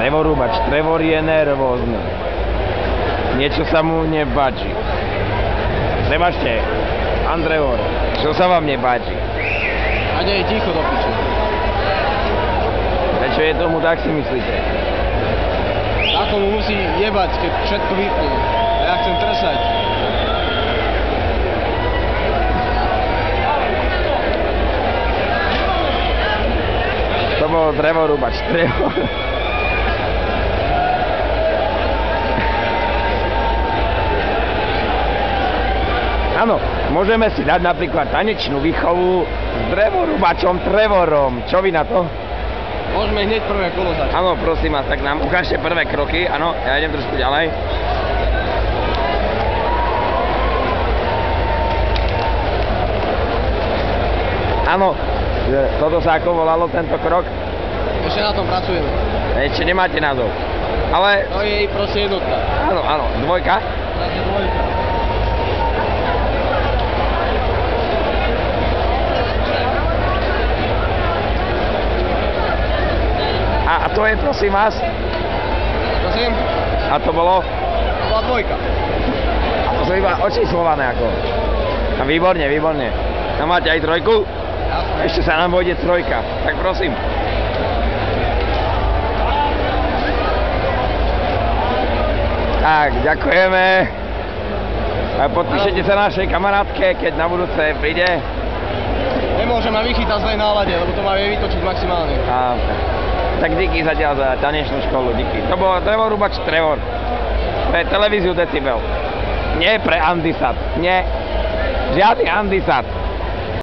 Drevorúbač, Trevor je nervózny. Niečo sa mu nepáči. Prebažte, pán Trevor, čo sa vám nepáči? A nie, ticho do piče. Prečo je tomu tak, si myslíte? Ako mu musí jebať, keď všetko vypne. A ja chcem tresať. To bol Drevorúbač, Trevor. Áno, môžeme si dať napríklad tanečnú výchovu s drevorúbačom Trevorom. Čo vy na to? Môžeme hneď prvé kolo začať. Áno, prosím vás, tak nám ukážte prvé kroky. Áno, ja idem trošku ďalej. Áno, toto sa ako volalo, tento krok? Ešte na tom pracujeme. Ešte nemáte názov. Ale... To je proste jednotka. Áno, áno, dvojka. Takže dvojka. A to je, prosím vás? Prosím? A to bolo? To bola dvojka. A to sú iba očíslované ako. A výborne, výborne. A máte aj trojku? Jasné. Ešte sa nám vojde trojka. Tak prosím. Tak, ďakujeme. A podpíšete sa našej kamarátke, keď na budúce príde. Nemôžem ma vychytať v zlej nálade, lebo to má vie vytočiť maximálne. A, tak díky zatiaľ za tanečnú školu, díky. To bol Drevorúbač Trevor. Pre televíziu Decibel. Nie pre Andisat. Nie. Žiadny Andisat.